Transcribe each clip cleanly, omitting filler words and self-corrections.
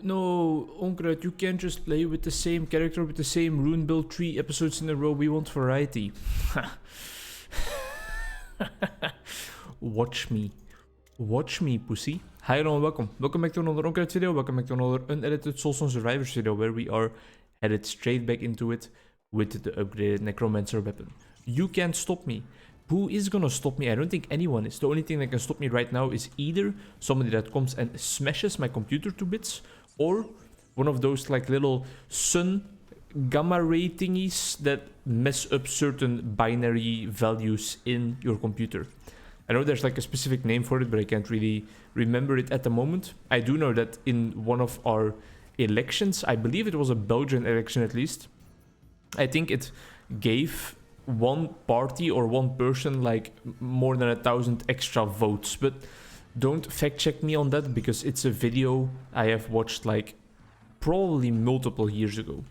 no, Onkruid, you can't just play with the same character with the same rune build 3 episodes in a row. We want variety. Watch me. Watch me, pussy. Hi everyone, welcome. Welcome back to another Onkruid video. Welcome back to another unedited Soulstone Survivors video where we are headed straight back into it with the upgraded Necromancer weapon. You can't stop me. Who is gonna stop me? I don't think anyone is. The only thing that can stop me right now is either somebody that comes and smashes my computer to bits, or one of those like little sun gamma ray thingies that mess up certain binary values in your computer. I know there's like a specific name for it, but I can't really remember it at the moment. I do know that in one of our elections, I believe it was a Belgian election at least, I think it gave one party or one person like more than 1,000 extra votes, but don't fact check me on that because it's a video I have watched like probably multiple years ago.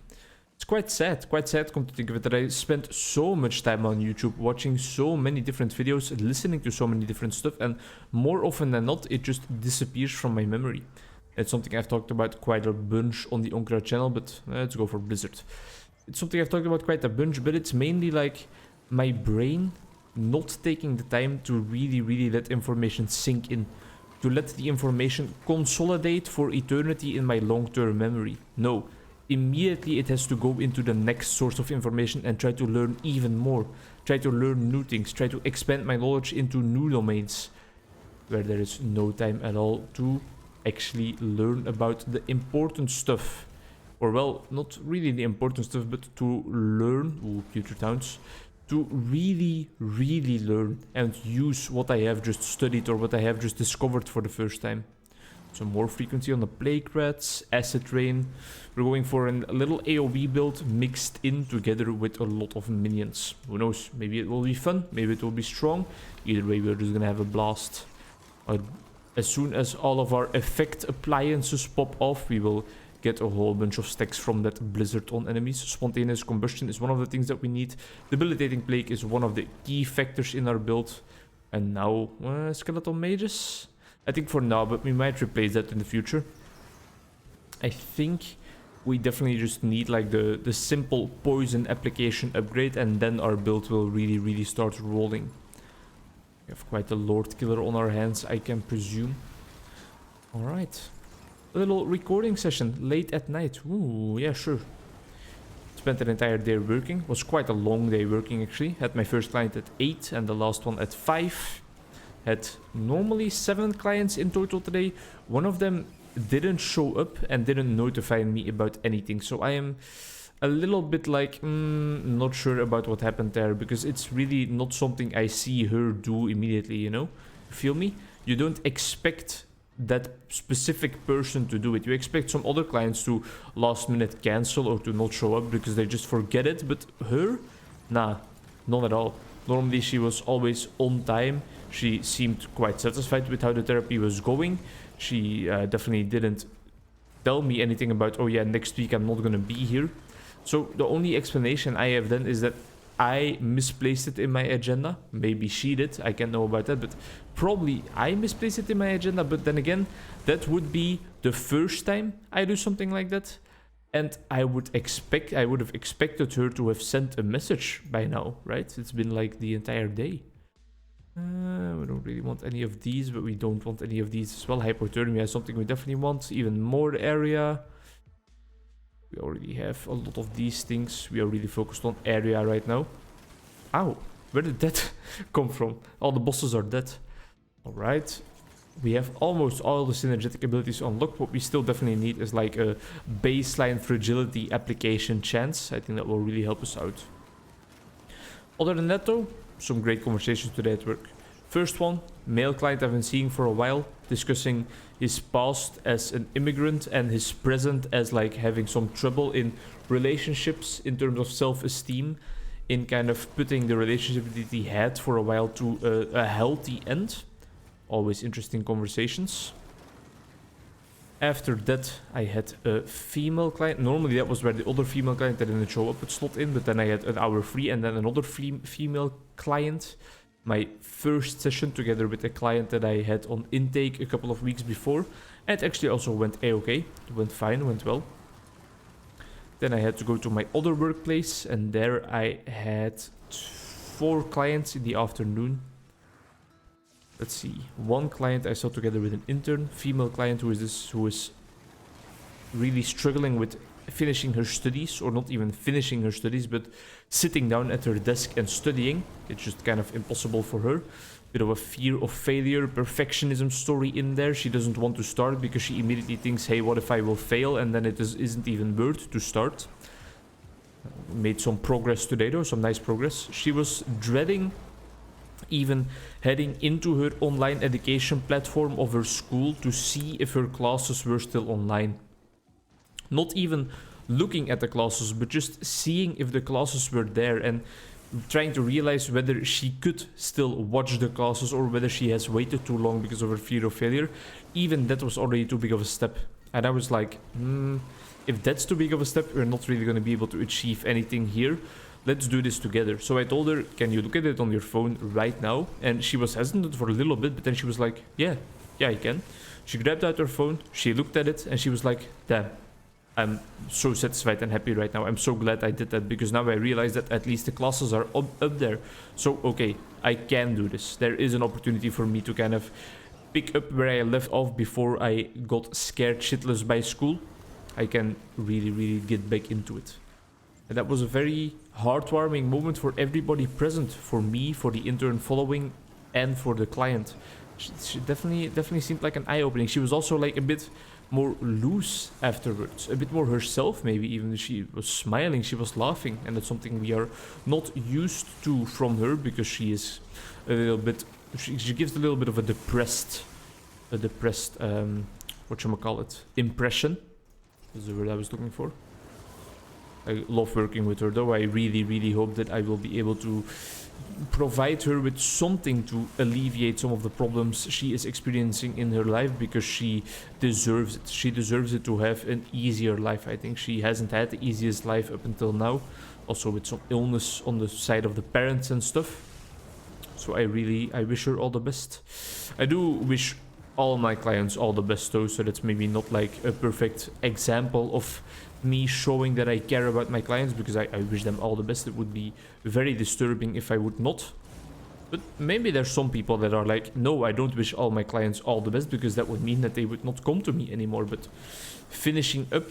It's quite sad come to think of it, that I spent so much time on YouTube watching so many different videos, listening to so many different stuff, and more often than not it just disappears from my memory. It's something I've talked about quite a bunch on the Onkruid channel, but let's go for Blizzard. It's something I've talked about quite a bunch, but it's mainly like my brain not taking the time to really let information sink in, to let the information consolidate for eternity in my long-term memory. No, immediately it has to go into the next source of information and try to learn even more, try to learn new things, try to expand my knowledge into new domains, where there is no time at all to actually learn about the important stuff. Or well, not really the important stuff, but to learn, future towns, to really learn and use what I have just studied or what I have just discovered for the first time. Some more frequency on the plague rats, acid rain. We're going for a little AoE build mixed in together with a lot of minions. Who knows, maybe it will be fun, maybe it will be strong. Either way, we're just gonna have a blast. As soon as all of our effect appliances pop off, we will get a whole bunch of stacks from that blizzard on enemies. Spontaneous combustion is one of the things that we need. Debilitating plague is one of the key factors in our build. And now, skeleton mages? I think for now, but we might replace that in the future. I think we definitely just need like the simple poison application upgrade, and then our build will really start rolling. We have quite a lord killer on our hands, I can presume. Alright. A little recording session late at night. Ooh, yeah, sure. Spent an entire day working. Was quite a long day working actually. Had my first client at 8 and the last one at 5. Had normally 7 clients in total today. One of them didn't show up and didn't notify me about anything. So I am a little bit like, not sure about what happened there, because it's really not something I see her do immediately, you know? Feel me? You don't expect that specific person to do it. You expect some other clients to last minute cancel or to not show up because they just forget it, but her? Nah, not at all. Normally she was always on time. She seemed quite satisfied with how the therapy was going. She definitely didn't tell me anything about, oh yeah, next week I'm not gonna be here. So the only explanation I have then is that I misplaced it in my agenda. Maybe she did, I can't know about that, but probably I misplaced it in my agenda. But then again, that would be the first time I do something like that. And I would have expected her to have sent a message by now, right? It's been like the entire day. We don't really want any of these, but we don't want any of these as well. Hypothermia is something we definitely want. Even more area. We already have a lot of these things. We are really focused on area right now. Ow, where did that come from? All the bosses are dead. Alright. We have almost all the synergetic abilities unlocked. What we still definitely need is like a baseline fragility application chance. I think that will really help us out. Other than that though, some great conversations today at work. First one, male client I've been seeing for a while, discussing his past as an immigrant and his present as like having some trouble in relationships in terms of self-esteem, in kind of putting the relationship that he had for a while to a healthy end. Always interesting conversations. After that, I had a female client. Normally that was where the other female client that didn't show up would slot in, but then I had an hour free and then another female client. my first session together with a client that I had on intake a couple of weeks before. And it actually also went a-okay. It went fine, went well. Then I had to go to my other workplace, and there I had 4 clients in the afternoon. Let's see. One client I saw together with an intern, female client who is really struggling with finishing her studies, or not even finishing her studies, but sitting down at her desk and studying. It's just kind of impossible for her. Bit of a fear of failure, perfectionism story in there. She doesn't want to start because she immediately thinks, hey, what if I will fail? And then it isn't even worth to start. Made some progress today though, some nice progress. She was dreading even heading into her online education platform of her school to see if her classes were still online. Not even looking at the classes, but just seeing if the classes were there and trying to realize whether she could still watch the classes or whether she has waited too long because of her fear of failure. Even that was already too big of a step. And I was like, if that's too big of a step, we're not really going to be able to achieve anything here. Let's do this together. So I told her, can you look at it on your phone right now? And she was hesitant for a little bit, but then she was like, yeah, I can. She grabbed out her phone, she looked at it, and she was like, damn. I'm so satisfied and happy right now. I'm so glad I did that, because now I realize that at least the classes are up there. So, okay, I can do this. There is an opportunity for me to kind of pick up where I left off before I got scared shitless by school. I can really get back into it. And that was a very heartwarming moment for everybody present. For me, for the intern following, and for the client. She definitely seemed like an eye-opening. She was also like a bit more loose afterwards, a bit more herself maybe. Even she was smiling, she was laughing, and that's something we are not used to from her, because she is a little bit, she gives a little bit of a depressed whatchamacallit, impression is the word I was looking for. I love working with her though. I really hope that I will be able to provide her with something to alleviate some of the problems she is experiencing in her life, because she deserves it. She deserves it to have an easier life. I think she hasn't had the easiest life up until now, also with some illness on the side of the parents and stuff. So I wish her all the best. I do wish all my clients all the best though, so that's maybe not like a perfect example of me showing that I care about my clients, because I wish them all the best. It would be very disturbing if I would not. But maybe there's some people that are like, no, I don't wish all my clients all the best, because that would mean that they would not come to me anymore. But finishing up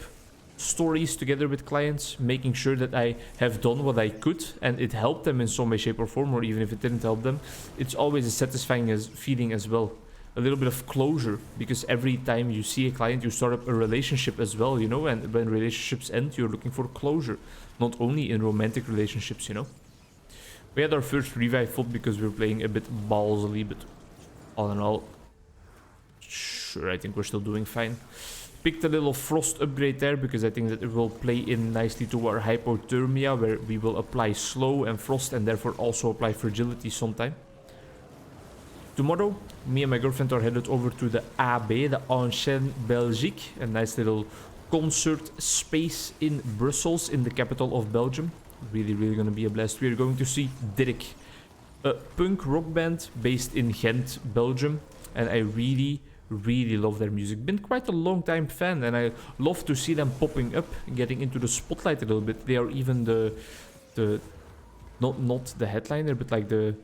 stories together with clients, making sure that I have done what I could and it helped them in some way, shape or form, or even if it didn't help them, it's always a satisfying feeling as well. A little bit of closure, because every time you see a client, you start up a relationship as well, you know, and when relationships end, you're looking for closure, not only in romantic relationships, you know. We had our first revive fought because we were playing a bit ballsily, but all in all, sure, I think we're still doing fine. Picked a little frost upgrade there, because I think that it will play in nicely to our hypothermia, where we will apply slow and frost, and therefore also apply fragility sometime. Tomorrow, me and my girlfriend are headed over to the AB, the Ancienne Belgique, a nice little concert space in Brussels, in the capital of Belgium. Really gonna be a blast. We are going to see Dirk, a punk rock band based in Ghent, Belgium, and I really love their music. Been quite a long time fan, and I love to see them popping up, getting into the spotlight a little bit. They are even the not the headliner, but like the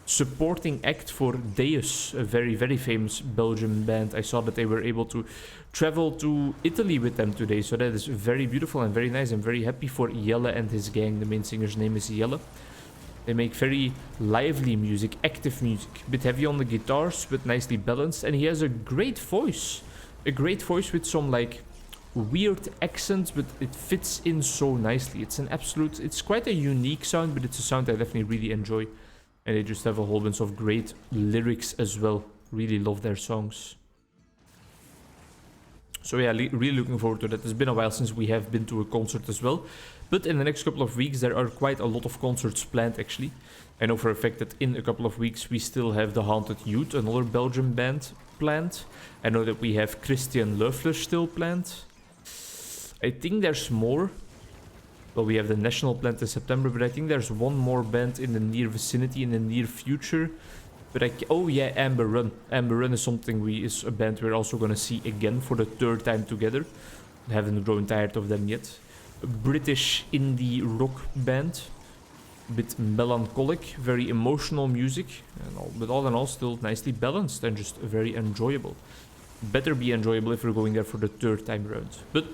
supporting act for Deus, a very famous Belgian band. I saw that they were able to travel to Italy with them today, so that is very beautiful and very nice. I'm very happy for Jelle and his gang. The main singer's name is Jelle. They make very lively music, active music, a bit heavy on the guitars, but nicely balanced, and he has a great voice with some like weird accents, but it fits in so nicely. It's quite a unique sound, but it's a sound I definitely really enjoy. And they just have a whole bunch of great lyrics as well. Really love their songs. So yeah, really looking forward to that. It's been a while since we have been to a concert as well. But in the next couple of weeks, there are quite a lot of concerts planned actually. I know for a fact that in a couple of weeks, we still have the Haunted Youth, another Belgian band, planned. I know that we have Christian Löffler still planned. I think there's more. Well, we have the national plant in September, but I think there's one more band in the near vicinity, in the near future. But oh yeah, Amber Run. Amber Run is something is a band we're also gonna see again for the 3rd time together. I haven't grown tired of them yet. A British indie rock band. A bit melancholic, very emotional music, but all in all still nicely balanced and just very enjoyable. Better be enjoyable if we're going there for the 3rd time around. But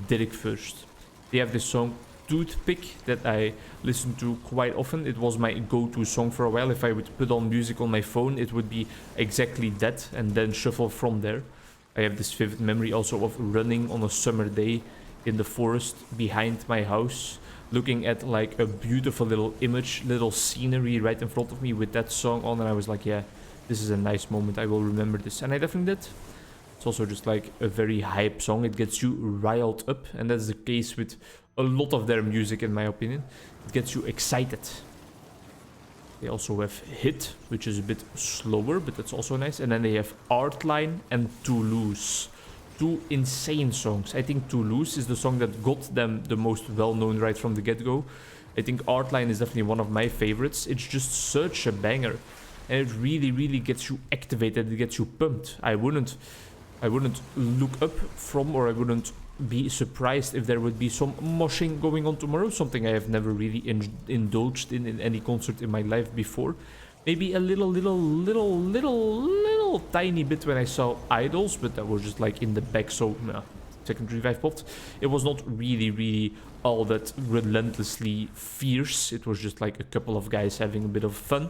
Dirk first. They have this song Toothpick that I listen to quite often. It was my go-to song for a while. If I would put on music on my phone, it would be exactly that and then shuffle from there. I have this vivid memory also of running on a summer day in the forest behind my house, looking at like a beautiful little image, little scenery right in front of me with that song on, and I was like, yeah, this is a nice moment, I will remember this. And I definitely did. It's also just like a very hype song. It gets you riled up, and that's the case with a lot of their music in my opinion. It gets you excited. They also have Hit, which is a bit slower, but that's also nice. And then they have Artline and Toulouse. 2 insane songs. I think Toulouse is the song that got them the most well-known right from the get-go. I think Artline is definitely one of my favorites. It's just such a banger. And it really, really gets you activated. It gets you pumped. I wouldn't look up from, or I wouldn't be surprised if there would be some moshing going on tomorrow. Something I have never really indulged in any concert in my life before. Maybe a little tiny bit when I saw Idols, but that was just like in the back, so second revive popped. It was not really all that relentlessly fierce. It was just like a couple of guys having a bit of fun.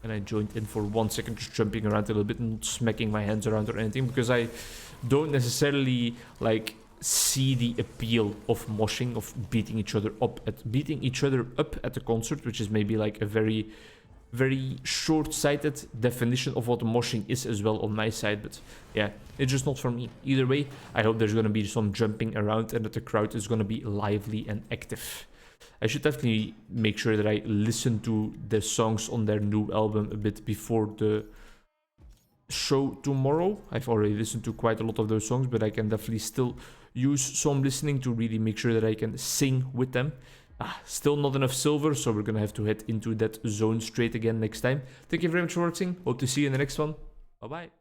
And I joined in for 1 second, just jumping around a little bit and not smacking my hands around or anything, because I don't necessarily like see the appeal of moshing, of beating each other up at the concert, which is maybe like a very short-sighted definition of what moshing is as well on my side. But yeah, it's just not for me. Either way, I hope there's gonna be some jumping around and that the crowd is gonna be lively and active. I should definitely make sure that I listen to the songs on their new album a bit before the show tomorrow. I've already listened to quite a lot of those songs, but I can definitely still use some listening to really make sure that I can sing with them. Still not enough silver, so we're gonna have to head into that zone straight again next time. Thank you very much for watching. Hope to see you in the next one. Bye bye.